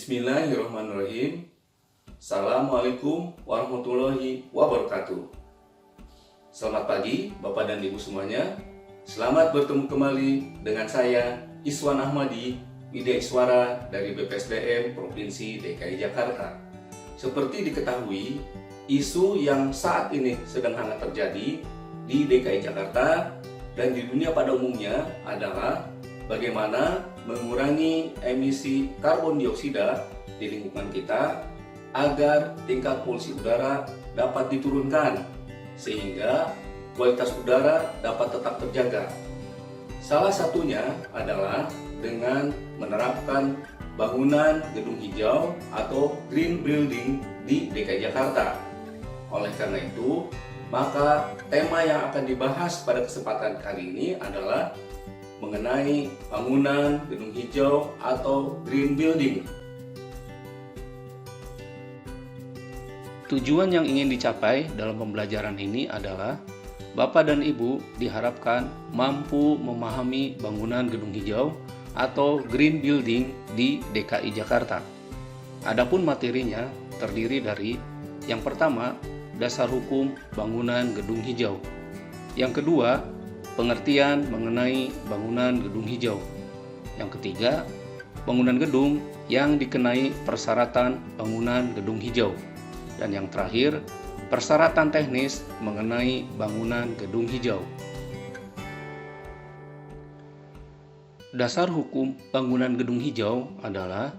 Bismillahirrahmanirrahim. Assalamualaikum warahmatullahi wabarakatuh. Selamat pagi Bapak dan Ibu semuanya. Selamat bertemu kembali dengan saya Iswan Ahmadi, Widya Iswara dari BPSDM Provinsi DKI Jakarta. Seperti diketahui, isu yang saat ini sedang hangat terjadi di DKI Jakarta dan di dunia pada umumnya adalah bagaimana mengurangi emisi karbon dioksida di lingkungan kita agar tingkat polusi udara dapat diturunkan sehingga kualitas udara dapat tetap terjaga. Salah satunya adalah dengan menerapkan bangunan gedung hijau atau green building di DKI Jakarta. Oleh karena itu, maka tema yang akan dibahas pada kesempatan kali ini adalah mengenai bangunan gedung hijau atau green building. Tujuan yang ingin dicapai dalam pembelajaran ini adalah Bapak dan Ibu diharapkan mampu memahami bangunan gedung hijau atau green building di DKI Jakarta. Adapun materinya terdiri dari yang pertama, dasar hukum bangunan gedung hijau. Yang kedua, pengertian mengenai bangunan gedung hijau. Yang ketiga, bangunan gedung yang dikenai persyaratan bangunan gedung hijau. Dan yang terakhir, persyaratan teknis mengenai bangunan gedung hijau. Dasar hukum bangunan gedung hijau adalah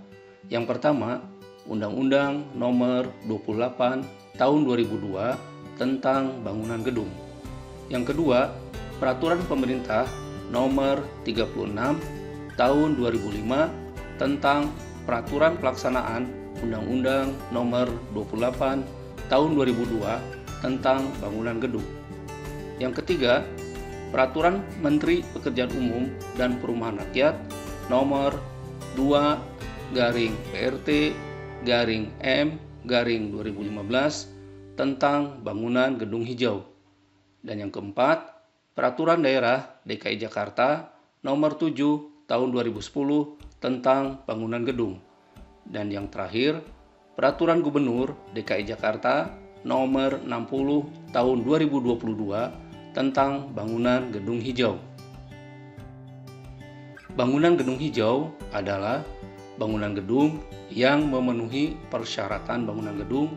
yang pertama, Undang-Undang Nomor 28 Tahun 2002 tentang bangunan gedung. Yang kedua, Peraturan Pemerintah Nomor 36 Tahun 2005 tentang Peraturan Pelaksanaan Undang-Undang Nomor 28 Tahun 2002 tentang bangunan gedung. Yang ketiga, Peraturan Menteri Pekerjaan Umum dan Perumahan Rakyat Nomor 2/PRT/M/2015 tentang bangunan gedung hijau. Dan yang keempat, Peraturan Daerah DKI Jakarta Nomor 7 Tahun 2010 tentang bangunan gedung. Dan yang terakhir, Peraturan Gubernur DKI Jakarta Nomor 60 Tahun 2022 tentang bangunan gedung hijau. Bangunan gedung hijau adalah bangunan gedung yang memenuhi persyaratan bangunan gedung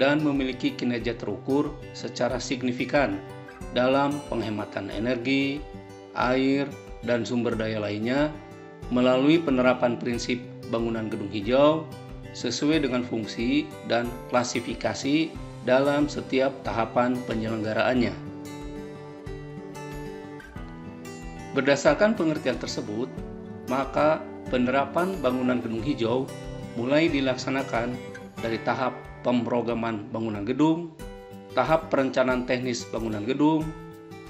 dan memiliki kinerja terukur secara signifikan dalam penghematan energi, air, dan sumber daya lainnya melalui penerapan prinsip bangunan gedung hijau sesuai dengan fungsi dan klasifikasi dalam setiap tahapan penyelenggaraannya. Berdasarkan pengertian tersebut, maka penerapan bangunan gedung hijau mulai dilaksanakan dari tahap pemrograman bangunan gedung, tahap perencanaan teknis bangunan gedung,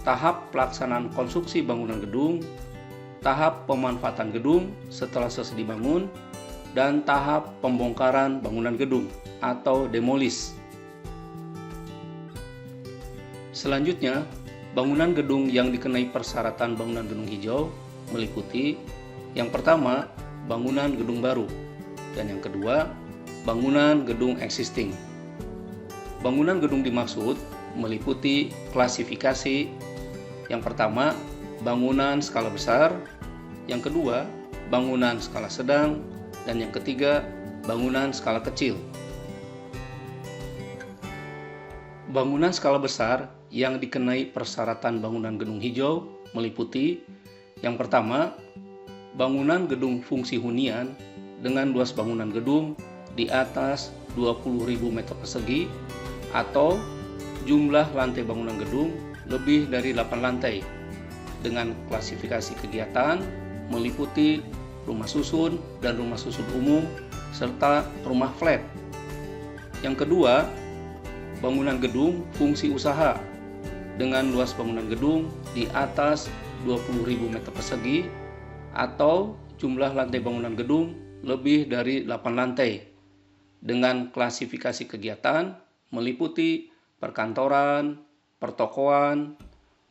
tahap pelaksanaan konstruksi bangunan gedung, tahap pemanfaatan gedung setelah selesai dibangun, dan tahap pembongkaran bangunan gedung atau demolis. Selanjutnya, bangunan gedung yang dikenai persyaratan bangunan gedung hijau meliputi yang pertama, bangunan gedung baru, dan yang kedua, bangunan gedung existing. Bangunan gedung dimaksud meliputi klasifikasi yang pertama, bangunan skala besar, yang kedua, bangunan skala sedang, dan yang ketiga, bangunan skala kecil. Bangunan skala besar yang dikenai persyaratan bangunan gedung hijau meliputi yang pertama, bangunan gedung fungsi hunian dengan luas bangunan gedung di atas 20.000 meter persegi atau jumlah lantai bangunan gedung lebih dari 8 lantai dengan klasifikasi kegiatan meliputi rumah susun dan rumah susun umum serta rumah flat. Yang kedua, bangunan gedung fungsi usaha dengan luas bangunan gedung di atas 20.000 meter persegi atau jumlah lantai bangunan gedung lebih dari 8 lantai dengan klasifikasi kegiatan meliputi perkantoran, pertokoan,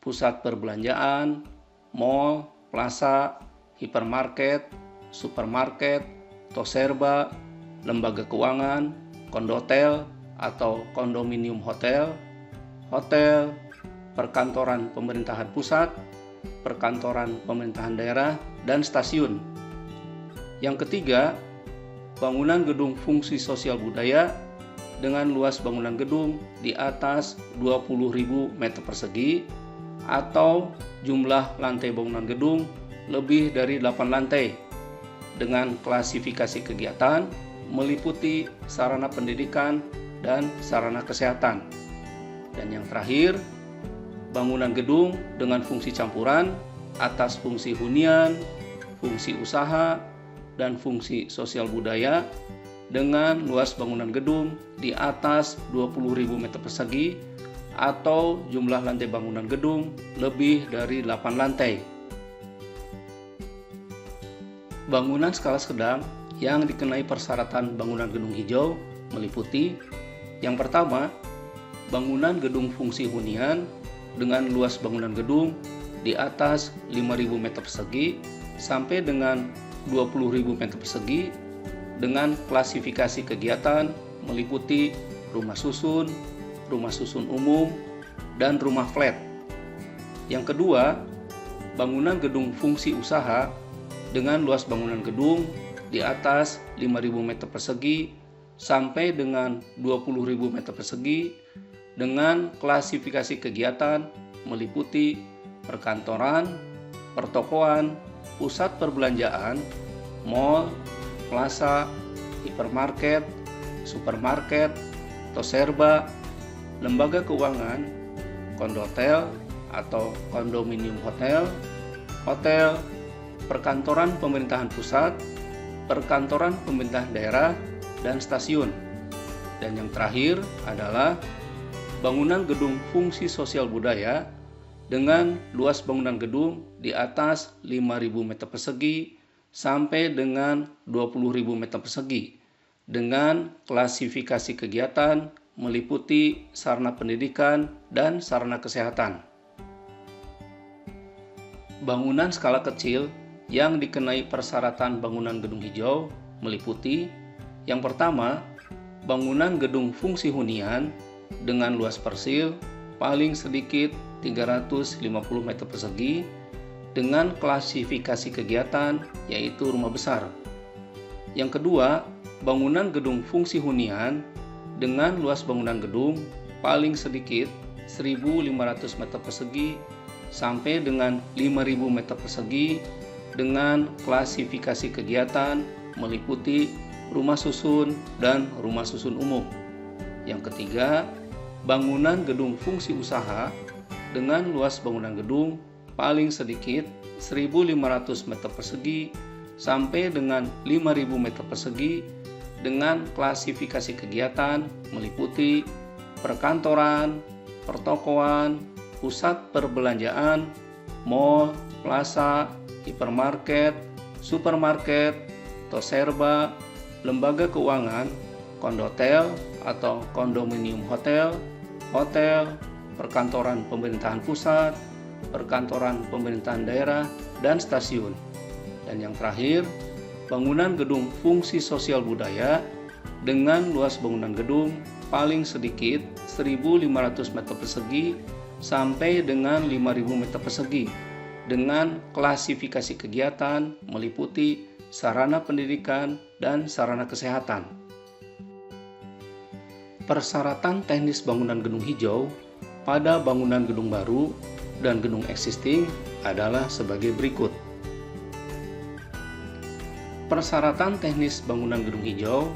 pusat perbelanjaan, mal, plaza, hipermarket, supermarket, toserba, lembaga keuangan, kondotel atau kondominium hotel, hotel, perkantoran pemerintahan pusat, perkantoran pemerintahan daerah, dan stasiun. Yang ketiga, bangunan gedung fungsi sosial budaya dengan luas bangunan gedung di atas 20.000 meter persegi atau jumlah lantai bangunan gedung lebih dari 8 lantai dengan klasifikasi kegiatan meliputi sarana pendidikan dan sarana kesehatan. Dan yang terakhir, bangunan gedung dengan fungsi campuran atas fungsi hunian, fungsi usaha, dan fungsi sosial budaya dengan luas bangunan gedung di atas 20.000 meter persegi atau jumlah lantai bangunan gedung lebih dari 8 lantai. Bangunan skala sedang yang dikenai persyaratan bangunan gedung hijau meliputi yang pertama, bangunan gedung fungsi hunian dengan luas bangunan gedung di atas 5.000 meter persegi sampai dengan 20.000 meter persegi dengan klasifikasi kegiatan meliputi rumah susun umum, dan rumah flat. Yang kedua, bangunan gedung fungsi usaha dengan luas bangunan gedung di atas 5.000 meter persegi sampai dengan 20.000 meter persegi dengan klasifikasi kegiatan meliputi perkantoran, pertokoan, pusat perbelanjaan, mal, plaza, hipermarket, supermarket, toserba, lembaga keuangan, kondotel atau kondominium hotel, hotel, perkantoran pemerintahan pusat, perkantoran pemerintahan daerah, dan stasiun. Dan yang terakhir adalah bangunan gedung fungsi sosial budaya dengan luas bangunan gedung di atas 5.000 meter persegi sampai dengan 20.000 meter persegi dengan klasifikasi kegiatan meliputi sarana pendidikan dan sarana kesehatan. Bangunan skala kecil yang dikenai persyaratan bangunan gedung hijau meliputi yang pertama, bangunan gedung fungsi hunian dengan luas persil paling sedikit 350 meter persegi dengan klasifikasi kegiatan yaitu rumah besar. Yang kedua, bangunan gedung fungsi hunian dengan luas bangunan gedung paling sedikit 1.500 meter persegi sampai dengan 5.000 meter persegi dengan klasifikasi kegiatan meliputi rumah susun dan rumah susun umum. Yang ketiga, bangunan gedung fungsi usaha dengan luas bangunan gedung paling sedikit 1.500 meter persegi sampai dengan 5.000 meter persegi dengan klasifikasi kegiatan meliputi perkantoran, pertokoan, pusat perbelanjaan, mal, plaza, hipermarket, supermarket, toserba, lembaga keuangan, kondotel atau kondominium hotel, hotel, perkantoran pemerintahan pusat, perkantoran pemerintahan daerah, dan stasiun. Dan yang terakhir, bangunan gedung fungsi sosial budaya dengan luas bangunan gedung paling sedikit 1.500 meter persegi sampai dengan 5.000 meter persegi dengan klasifikasi kegiatan meliputi sarana pendidikan dan sarana kesehatan. Persyaratan teknis bangunan gedung hijau pada bangunan gedung baru dan gedung existing adalah sebagai berikut. Persyaratan teknis bangunan gedung hijau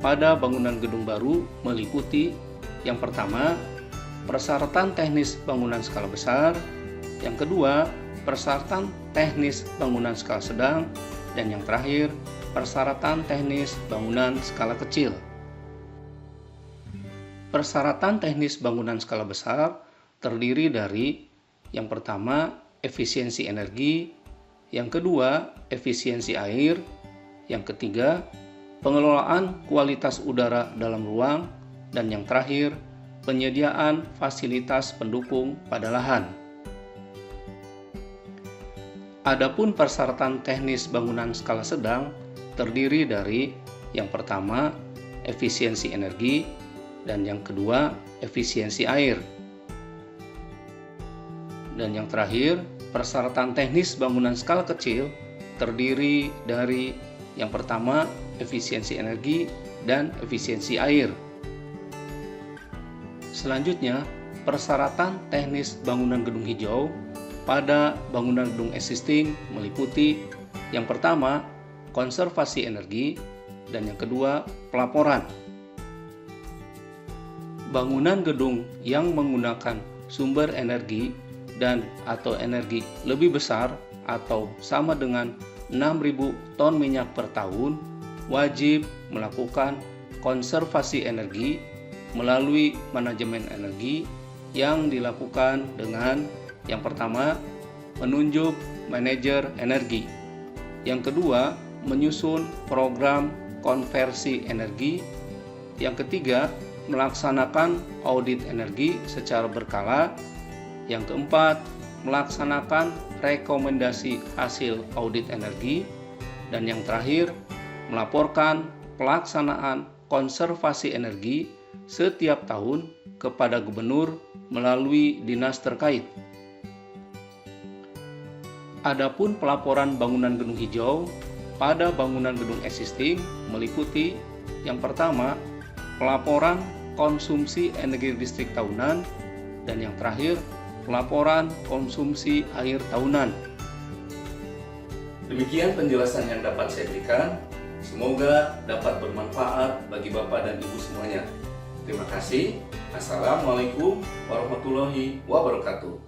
pada bangunan gedung baru meliputi yang pertama, persyaratan teknis bangunan skala besar, yang kedua, persyaratan teknis bangunan skala sedang, dan yang terakhir, persyaratan teknis bangunan skala kecil. Persyaratan teknis bangunan skala besar terdiri dari yang pertama, efisiensi energi, yang kedua, efisiensi air, yang ketiga, pengelolaan kualitas udara dalam ruang, dan yang terakhir, penyediaan fasilitas pendukung pada lahan. Adapun persyaratan teknis bangunan skala sedang terdiri dari Yang pertama, efisiensi energi, dan yang kedua, efisiensi air. Dan yang terakhir, persyaratan teknis bangunan skala kecil terdiri dari yang pertama, efisiensi energi dan efisiensi air. Selanjutnya, persyaratan teknis bangunan gedung hijau pada bangunan gedung existing meliputi yang pertama, konservasi energi, dan yang kedua, pelaporan. Bangunan gedung yang menggunakan sumber energi dan atau energi lebih besar atau sama dengan 6.000 ton minyak per tahun wajib melakukan konservasi energi melalui manajemen energi yang dilakukan dengan yang pertama, menunjuk manajer energi. Yang kedua, menyusun program konversi energi. Yang ketiga, melaksanakan audit energi secara berkala. Yang keempat, melaksanakan rekomendasi hasil audit energi. Dan yang terakhir, melaporkan pelaksanaan konservasi energi setiap tahun kepada gubernur melalui dinas terkait. Adapun pelaporan bangunan gedung hijau pada bangunan gedung existing meliputi yang pertama, pelaporan konsumsi energi listrik tahunan, dan yang terakhir, pelaporan konsumsi air tahunan. Demikian penjelasan yang dapat saya berikan. Semoga dapat bermanfaat bagi Bapak dan Ibu semuanya. Terima kasih. Assalamualaikum warahmatullahi wabarakatuh.